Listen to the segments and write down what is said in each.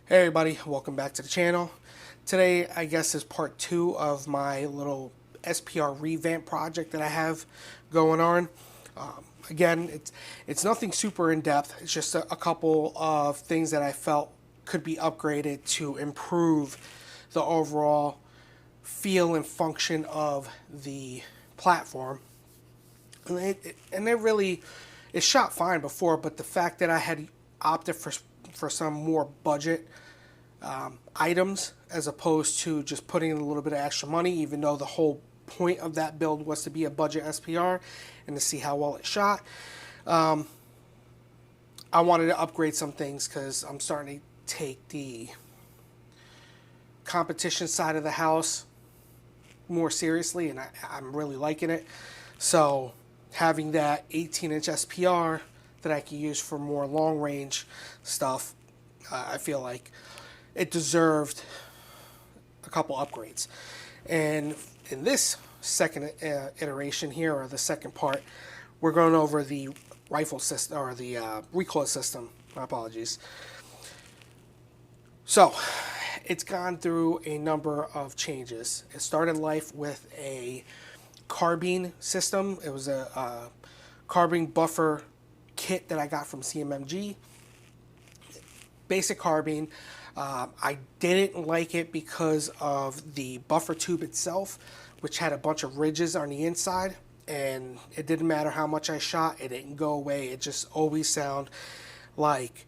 Hey everybody, welcome back to the channel. Today, I guess, is part 2 of my little SPR revamp project that I have going on. Again, it's nothing super in-depth. It's just a couple of things that I felt could be upgraded to improve the overall feel and function of the platform. And it really, it shot fine before, but the fact that I had opted for some more budget items as opposed to just putting in a little bit of extra money, even though the whole point of that build was to be a budget SPR and to see how well it shot. I wanted to upgrade some things because I'm starting to take the competition side of the house more seriously, and I'm really liking it. So having that 18-inch SPR that I can use for more long-range stuff, I feel like it deserved a couple upgrades. And in this second iteration here, or the second part, we're going over the rifle system, or the recoil system. My apologies. So it's gone through a number of changes. It started life with a carbine system. It was a carbine buffer kit that I got from CMMG. Basic carbine. I didn't like it because of the buffer tube itself, which had a bunch of ridges on the inside, and it didn't matter how much I shot, it didn't go away. It just always sounded like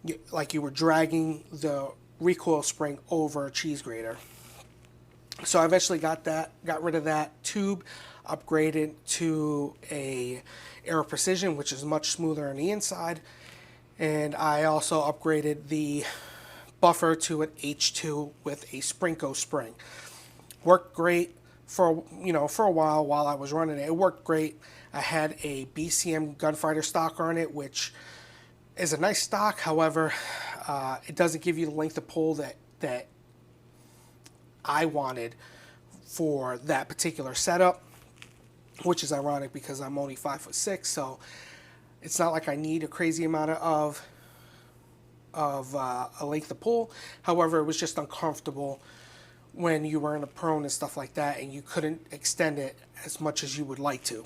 you were dragging the recoil spring over a cheese grater. So I eventually got rid of that tube, upgraded to a Aero Precision, which is much smoother on the inside, and I also upgraded the buffer to an H2 with a Sprinko spring. Worked great for a while I was running it. It worked great. I had a BCM Gunfighter stock on it, which is a nice stock. However, it doesn't give you the length of pull that I wanted for that particular setup, which is ironic because I'm only 5'6", so it's not like I need a crazy amount of a length of pull. However, it was just uncomfortable when you were in a prone and stuff like that, and you couldn't extend it as much as you would like to.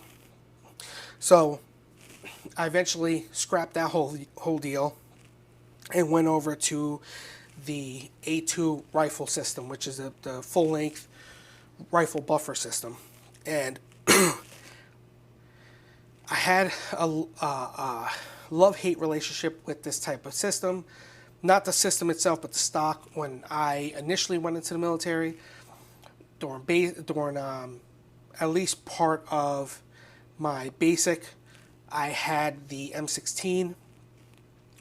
So I eventually scrapped that whole deal and went over to the A2 rifle system, which is the full-length rifle buffer system. And I had a love-hate relationship with this type of system. Not the system itself, but the stock. When I initially went into the military, during at least part of my basic, I had the M16,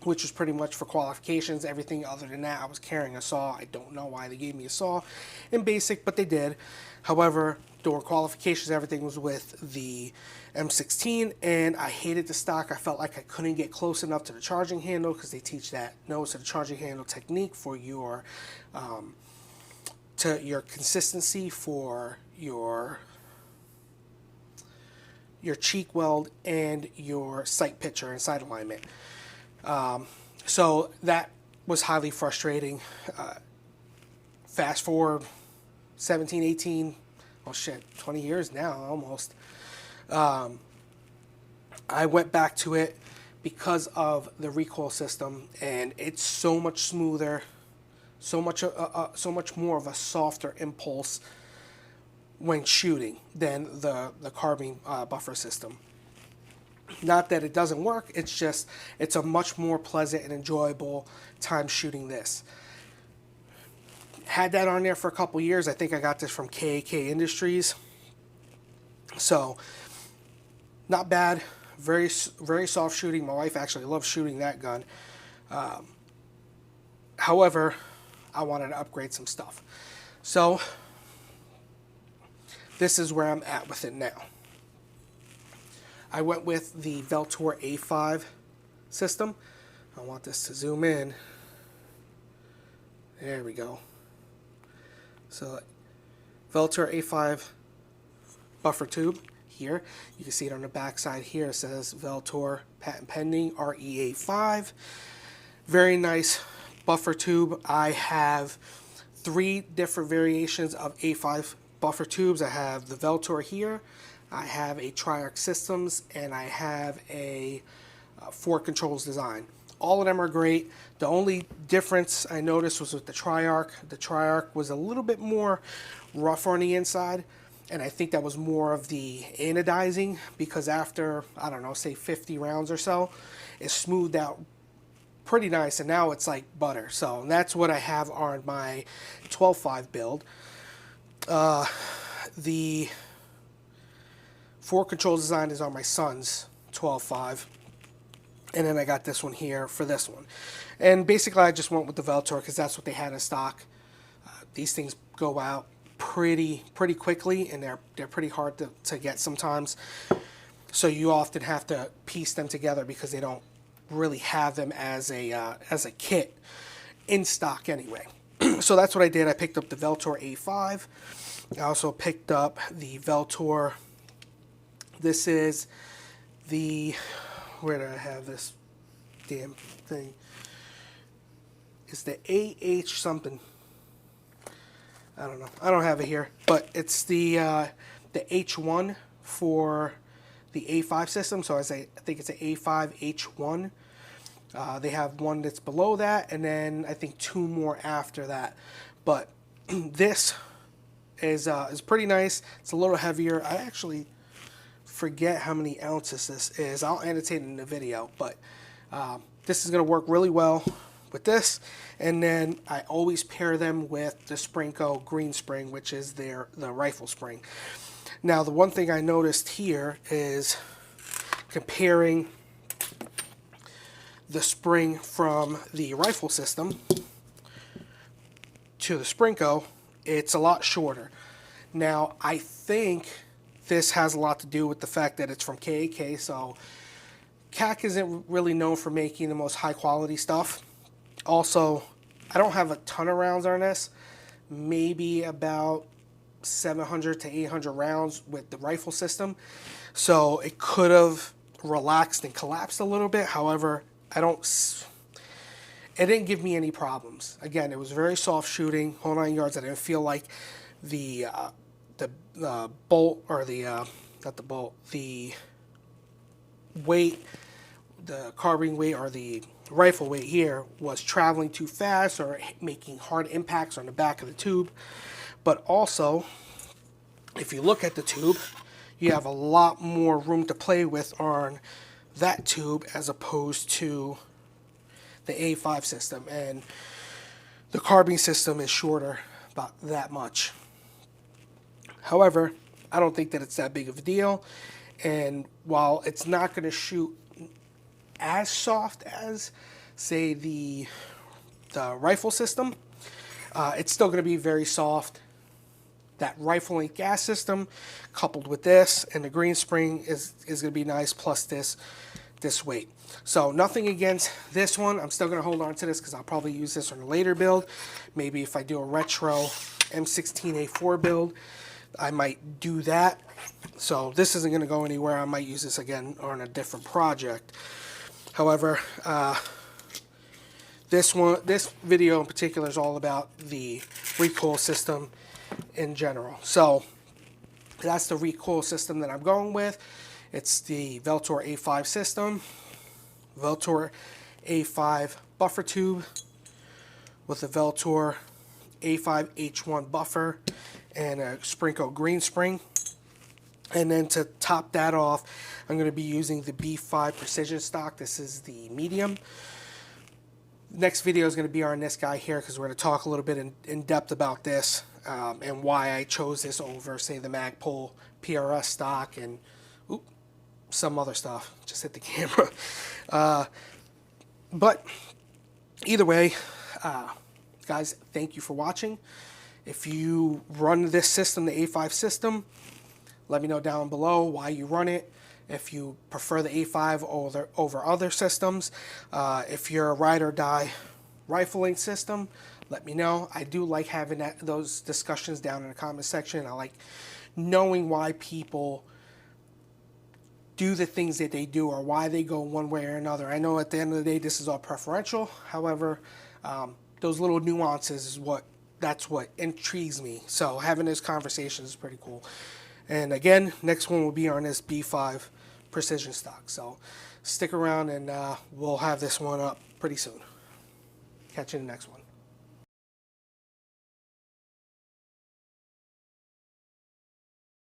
which was pretty much for qualifications. Everything other than that, I was carrying a saw. I don't know why they gave me a saw in basic, but they did. However, during qualifications, everything was with the M16, and I hated the stock. I felt like I couldn't get close enough to the charging handle because they teach that nose to the charging handle technique for your consistency for your cheek weld and your sight picture and sight alignment. So that was highly frustrating. Fast forward 17, 18, oh shit, 20 years now almost. I went back to it because of the recoil system, and it's so much smoother, so much more of a softer impulse when shooting than the carbine buffer system. Not that it doesn't work, it's a much more pleasant and enjoyable time shooting this. Had that on there for a couple years. I think I got this from KAK Industries. So, not bad. Very, very soft shooting. My wife actually loves shooting that gun. However, I wanted to upgrade some stuff. So, this is where I'm at with it now. I went with the Vltor A5 system. I want this to zoom in. There we go. So, Vltor A5 buffer tube here. You can see it on the back side here. It says Vltor patent pending REA5. Very nice buffer tube, I have 3 different variations of A5 buffer tubes. I have the Vltor here, I have a Triarch Systems, and I have a Ford Controls design. All of them are great. The only difference I noticed was with the Triarch. The Triarch was a little bit more rough on the inside, and I think that was more of the anodizing, because after, I don't know, say 50 rounds or so, it smoothed out pretty nice, and now it's like butter. So that's what I have on my 12.5 build. The Ford Controls design is on my son's 12.5. And then I got this one here for this one. And basically I just went with the Vltor because that's what they had in stock. These things go out pretty quickly, and they're pretty hard to get sometimes. So you often have to piece them together because they don't really have them as a kit in stock anyway. So that's what I did. I picked up the Vltor A5. I also picked up the Vltor. This is the, where do I have this damn thing? It's the AH something. I don't know. I don't have it here, but it's the H1 for the A5 system. So I think it's an A5 H1. They have one that's below that, and then I think 2 more after that. But this is pretty nice. It's a little heavier. I actually forget how many ounces this is. I'll annotate it in the video, but this is going to work really well with this. And then I always pair them with the Sprinko green spring, which is the rifle spring. Now, the one thing I noticed here is comparing the spring from the rifle system to the Sprinko, it's a lot shorter. Now, I think this has a lot to do with the fact that it's from KAK, so KAK isn't really known for making the most high quality stuff. Also, I don't have a ton of rounds on this, maybe about 700 to 800 rounds with the rifle system, so it could have relaxed and collapsed a little bit. However, it didn't give me any problems. Again, it was very soft shooting, whole 9 yards. I didn't feel like the bolt, or not the bolt, the weight, the carbine weight, or the rifle weight here was traveling too fast or making hard impacts on the back of the tube. But also, if you look at the tube, you have a lot more room to play with on that tube as opposed to the A5 system, and the carbine system is shorter about that much. However, I don't think that it's that big of a deal, and while it's not going to shoot as soft as, say, the rifle system, it's still going to be very soft. That rifle length gas system coupled with this and the green spring is going to be nice, plus this weight. So nothing against this one. I'm still going to hold on to this because I'll probably use this on a later build. Maybe if I do a retro M16A4 build, I might do that. So this isn't going to go anywhere. I might use this again on a different project. However, this video in particular is all about the recoil system in general. So that's the recoil system that I'm going with. It's the Vltor A5 system, Vltor A5 buffer tube with a Vltor A5 H1 buffer and a Sprinko green spring. And then to top that off, I'm going to be using the B5 precision stock. This is the medium. Next video is going to be on this guy here because we're going to talk a little bit in depth about this and why I chose this over, say, the Magpul PRS stock and some other stuff. Just hit the camera. But either way, guys, thank you for watching. If you run this system, the A5 system, let me know down below why you run it. If you prefer the A5 over other systems. If you're a ride or die rifling system, let me know. I do like having those discussions down in the comment section. I like knowing why people do the things that they do or why they go one way or another. I know at the end of the day this is all preferential. However, those little nuances is that's what intrigues me. So having this conversation is pretty cool. And again, next one will be on this B5 precision stock. So stick around and we'll have this one up pretty soon. Catch you in the next one.